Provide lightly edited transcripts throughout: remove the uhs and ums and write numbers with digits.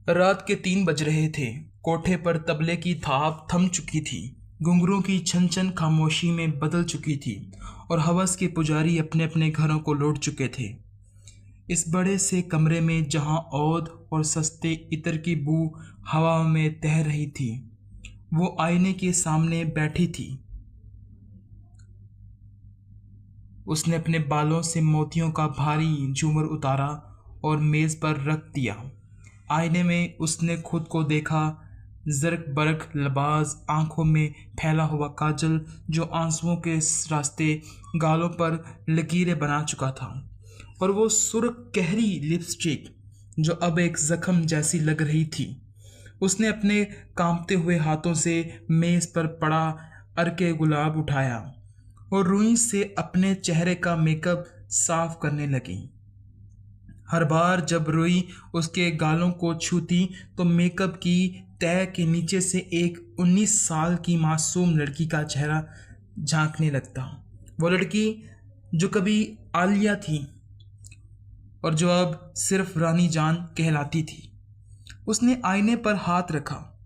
रात के 3 बज रहे थे। कोठे पर तबले की थाप थम चुकी थी। घुंघरू की छन छन खामोशी में बदल चुकी थी और हवस के पुजारी अपने अपने घरों को लौट चुके थे। इस बड़े से कमरे में जहां औध और सस्ते इत्र की बू हवा में तैर रही थी, वो आईने के सामने बैठी थी। उसने अपने बालों से मोतियों का भारी झूमर उतारा और मेज पर रख दिया। आईने में उसने खुद को देखा, जरक बरक लबाज आंखों में फैला हुआ काजल जो आंसुओं के रास्ते गालों पर लकीरें बना चुका था, और वो सुर्ख गहरी लिपस्टिक जो अब एक जख्म जैसी लग रही थी। उसने अपने कांपते हुए हाथों से मेज पर पड़ा अर्के गुलाब उठाया और रुई से अपने चेहरे का मेकअप साफ करने लगी। हर बार जब रुई उसके गालों को छूती तो मेकअप की तह के नीचे से एक 19 साल की मासूम लड़की का चेहरा झांकने लगता। वो लड़की जो कभी आलिया थी और जो अब सिर्फ रानी जान कहलाती थी। उसने आईने पर हाथ रखा।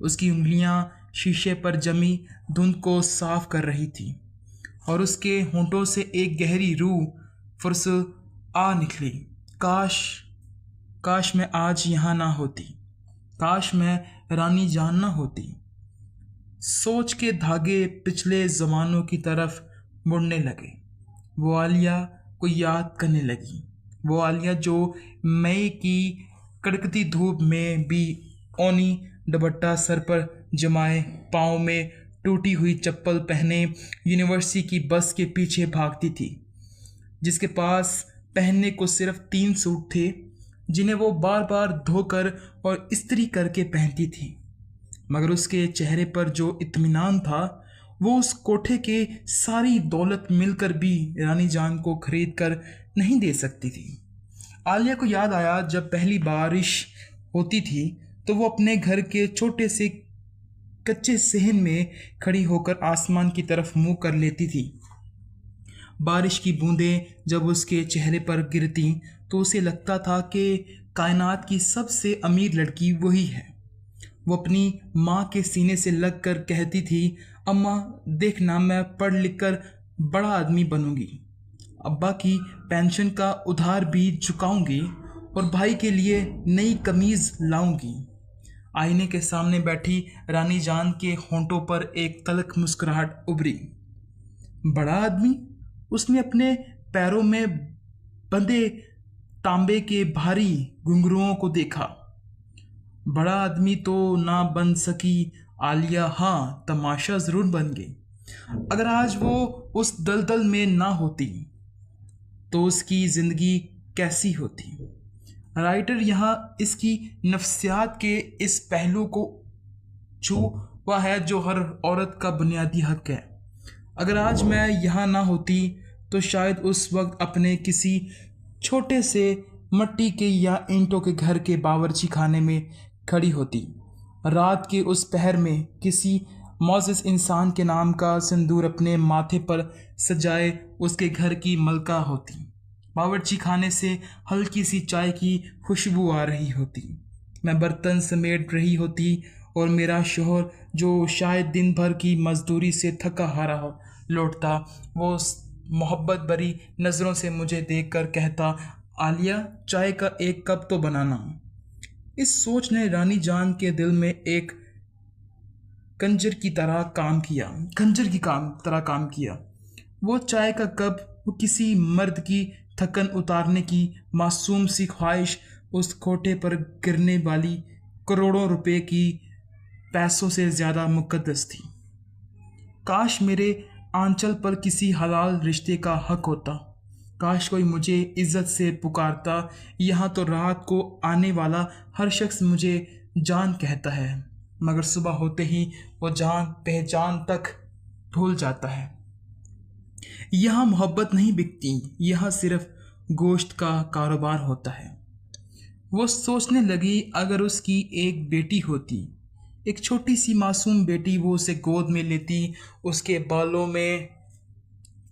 उसकी उंगलियां शीशे पर जमी धुंध को साफ कर रही थी और उसके होंठों से एक गहरी रूह फुर्स आ निकली। काश काश मैं आज यहाँ ना होती, काश मैं रानी जान ना होती। सोच के धागे पिछले ज़मानों की तरफ मुड़ने लगे। वो आलिया को याद करने लगी, वो आलिया जो मई की कड़कती धूप में भी ओनी दुपट्टा सर पर जमाए, पाँव में टूटी हुई चप्पल पहने यूनिवर्सिटी की बस के पीछे भागती थी, जिसके पास पहनने को सिर्फ 3 सूट थे, जिन्हें वो बार बार धोकर और इस्त्री करके पहनती थी। मगर उसके चेहरे पर जो इत्मीनान था, वो उस कोठे के सारी दौलत मिलकर भी रानी जान को खरीद कर नहीं दे सकती थी। आलिया को याद आया, जब पहली बारिश होती थी तो वो अपने घर के छोटे से कच्चे सहन में खड़ी होकर आसमान की तरफ मुंह कर लेती थी। बारिश की बूंदें जब उसके चेहरे पर गिरती तो उसे लगता था कि कायनात की सबसे अमीर लड़की वही है। वो अपनी माँ के सीने से लगकर कहती थी, अम्मा देखना, मैं पढ़ लिख कर बड़ा आदमी बनूंगी, अब्बा की पेंशन का उधार भी चुकाऊंगी और भाई के लिए नई कमीज लाऊंगी। आईने के सामने बैठी रानी जान के होंठों पर एक तल्ख मुस्कुराहट उभरी। बड़ा आदमी? उसने अपने पैरों में बंधे तांबे के भारी घुंघरुओं को देखा। बड़ा आदमी तो ना बन सकी आलिया, हाँ तमाशा जरूर बन गई। अगर आज वो उस दलदल में ना होती तो उसकी जिंदगी कैसी होती। राइटर यहाँ इसकी नफ्सियात के इस पहलू को छू हुआ है जो हर औरत का बुनियादी हक है। अगर आज मैं यहाँ ना होती तो शायद उस वक्त अपने किसी छोटे से मिट्टी के या ईंटों के घर के बावर्ची खाने में खड़ी होती। रात के उस पहर में किसी मौजिज़ इंसान के नाम का सिंदूर अपने माथे पर सजाए उसके घर की मलका होती। बावर्ची खाने से हल्की सी चाय की खुशबू आ रही होती। मैं बर्तन समेट रही होती और मेरा शोहर, जो शायद दिन भर की मजदूरी से थका हारा लौटता, वो मोहब्बत भरी नज़रों से मुझे देखकर कहता, आलिया चाय का एक कप तो बनाना। इस सोच ने रानी जान के दिल में एक खंजर की तरह काम किया। वो चाय का कप, वो किसी मर्द की थकन उतारने की मासूम सी ख्वाहिश, उस कोठे पर गिरने वाली करोड़ों रुपए की पैसों से ज़्यादा मुकद्दस थी। काश मेरे आंचल पर किसी हलाल रिश्ते का हक होता, काश कोई मुझे इज्जत से पुकारता। यहाँ तो रात को आने वाला हर शख्स मुझे जान कहता है, मगर सुबह होते ही वो जान पहचान तक भूल जाता है। यहाँ मोहब्बत नहीं बिकती, यहाँ सिर्फ गोश्त का कारोबार होता है। वो सोचने लगी, अगर उसकी एक बेटी होती, एक छोटी सी मासूम बेटी, वो उसे गोद में लेती, उसके बालों में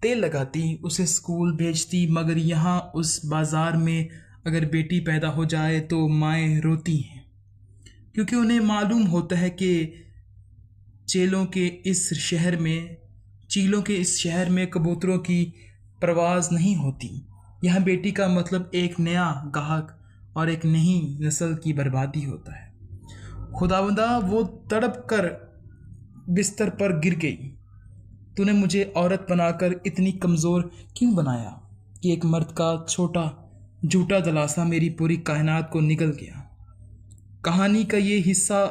तेल लगाती, उसे स्कूल भेजती। मगर यहाँ उस बाज़ार में अगर बेटी पैदा हो जाए तो माएँ रोती हैं। क्योंकि उन्हें मालूम होता है कि चेलों के इस शहर में चीलों के इस शहर में कबूतरों की परवाज़ नहीं होती। यहाँ बेटी का मतलब एक नया गाहक और एक नई नस्ल की बर्बादी होता है। खुदावंदा, वो तड़प कर बिस्तर पर गिर गई। तूने मुझे औरत बनाकर इतनी कमज़ोर क्यों बनाया कि एक मर्द का छोटा झूठा दिलासा मेरी पूरी कायनात को निगल गया। कहानी का ये हिस्सा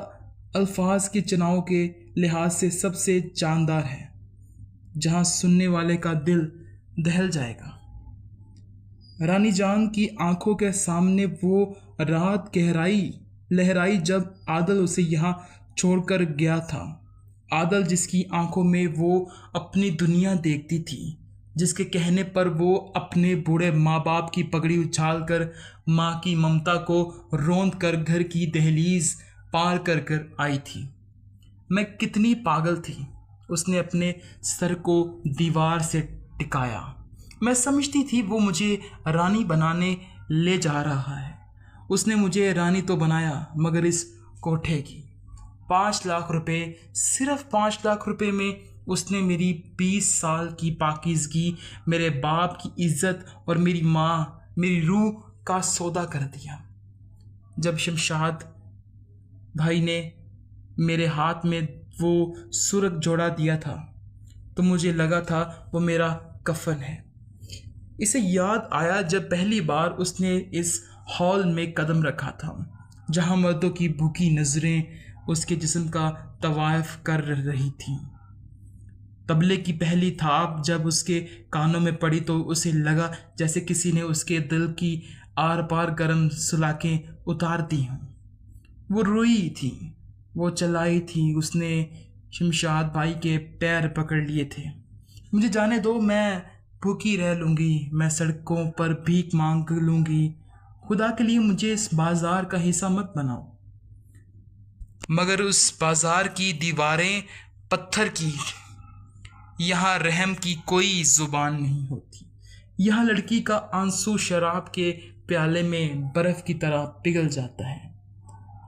अल्फाज के चुनाव के लिहाज से सबसे जानदार है, जहाँ सुनने वाले का दिल दहल जाएगा। रानी जान की आंखों के सामने वो रात लहराई जब आदल उसे यहाँ छोड़कर गया था। आदल जिसकी आंखों में वो अपनी दुनिया देखती थी, जिसके कहने पर वो अपने बूढ़े माँ बाप की पगड़ी उछालकर माँ की ममता को रौंद कर घर की दहलीज पार कर कर आई थी। मैं कितनी पागल थी। उसने अपने सर को दीवार से टिकाया। मैं समझती थी वो मुझे रानी बनाने ले जा रहा है। उसने मुझे रानी तो बनाया, मगर इस कोठे की 5 लाख रुपए, सिर्फ 5 लाख रुपए में उसने मेरी 20 साल की पाकीज़गी, मेरे बाप की इज्जत और मेरी माँ, मेरी रूह का सौदा कर दिया। जब शमशाद भाई ने मेरे हाथ में वो सुर्ख जोड़ा दिया था तो मुझे लगा था वो मेरा कफन है। इसे याद आया जब पहली बार उसने इस हॉल में कदम रखा था, जहाँ मर्दों की भूखी नज़रें उसके जिस्म का तवायफ कर रही थीं। तबले की पहली थाप जब उसके कानों में पड़ी तो उसे लगा जैसे किसी ने उसके दिल की आर पार गर्म सुलाखें उतार दी हों। वो रोई थी, वो चलाई थी। उसने शमशाद भाई के पैर पकड़ लिए थे। मुझे जाने दो, मैं भूखी रह लूँगी, मैं सड़कों पर भीख मांग लूँगी। खुदा के लिए मुझे इस बाजार का हिस्सा मत बनाओ। मगर उस बाजार की दीवारें पत्थर की, यहाँ रहम की कोई जुबान नहीं होती। यहाँ लड़की का आंसू शराब के प्याले में बर्फ की तरह पिघल जाता है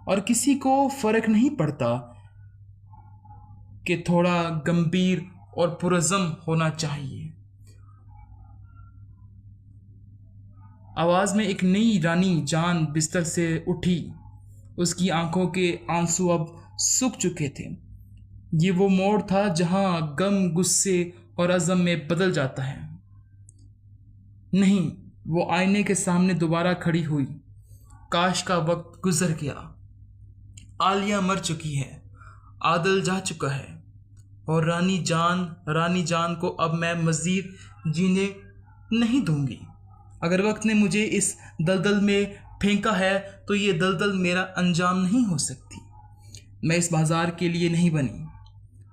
और किसी को फर्क नहीं पड़ता कि थोड़ा गंभीर और पुरज़म होना चाहिए। आवाज़ में एक नई रानी जान बिस्तर से उठी। उसकी आंखों के आंसू अब सूख चुके थे। ये वो मोड़ था जहां गम गुस्से और अज़म में बदल जाता है। नहीं, वो आईने के सामने दोबारा खड़ी हुई। काश का वक्त गुजर गया। आलिया मर चुकी है, आदल जा चुका है और रानी जान को अब मैं मज़ीद जीने नहीं दूंगी। अगर वक्त ने मुझे इस दलदल में फेंका है तो ये दलदल मेरा अंजाम नहीं हो सकती। मैं इस बाजार के लिए नहीं बनी।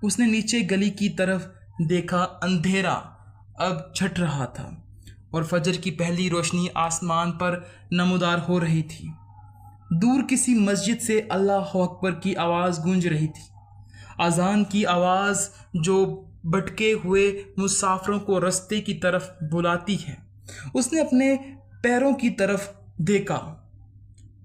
उसने नीचे गली की तरफ देखा। अंधेरा अब छट रहा था और फजर की पहली रोशनी आसमान पर नमूदार हो रही थी। दूर किसी मस्जिद से अल्लाह अकबर की आवाज़ गूंज रही थी, अजान की आवाज़ जो भटके हुए मुसाफिरों को रास्ते की तरफ बुलाती है। उसने अपने पैरों की तरफ देखा।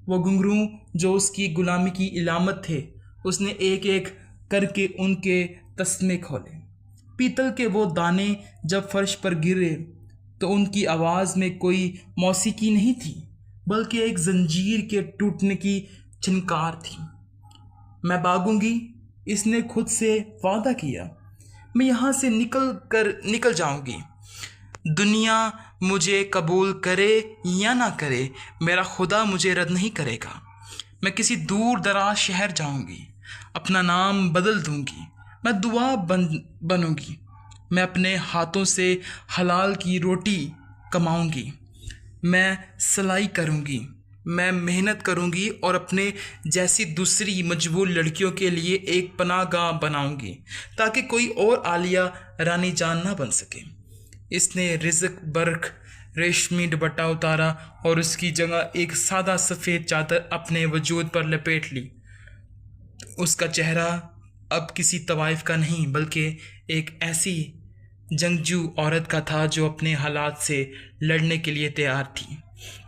वो घुंघरू जो उसकी गुलामी की इलामत थे, उसने एक एक करके उनके तस्मे खोले। पीतल के वो दाने जब फर्श पर गिरे तो उनकी आवाज़ में कोई मौसीकी नहीं थी, बल्कि एक जंजीर के टूटने की छिनकार थी। मैं भागूंगी, इसने खुद से वादा किया। मैं यहाँ से निकल जाऊंगी। दुनिया मुझे कबूल करे या ना करे, मेरा खुदा मुझे रद्द नहीं करेगा। मैं किसी दूर दराज शहर जाऊंगी, अपना नाम बदल दूंगी, मैं दुआ बनूंगी। मैं अपने हाथों से हलाल की रोटी कमाऊंगी, मैं सिलाई करूंगी, मैं मेहनत करूंगी और अपने जैसी दूसरी मजबूर लड़कियों के लिए एक पनाहगाह बनाऊंगी ताकि कोई और आलिया रानी जान ना बन सके। इसने रिज़्क बर्क रेशमी दुपट्टा उतारा और उसकी जगह एक सादा सफ़ेद चादर अपने वजूद पर लपेट ली। उसका चेहरा अब किसी तवाइफ का नहीं, बल्कि एक ऐसी जंगजू औरत का था जो अपने हालात से लड़ने के लिए तैयार थी।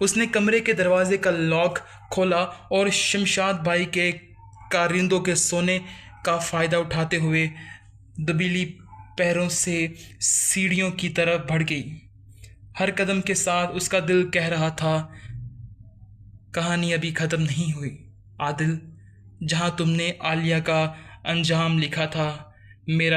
उसने कमरे के दरवाजे का लॉक खोला और शमशाद भाई के कारिंदों के सोने का फ़ायदा उठाते हुए दबीली पैरों से सीढ़ियों की तरफ बढ़ गई। हर कदम के साथ उसका दिल कह रहा था, कहानी अभी ख़त्म नहीं हुई आदिल। जहाँ तुमने आलिया का अंजाम लिखा था, मेरा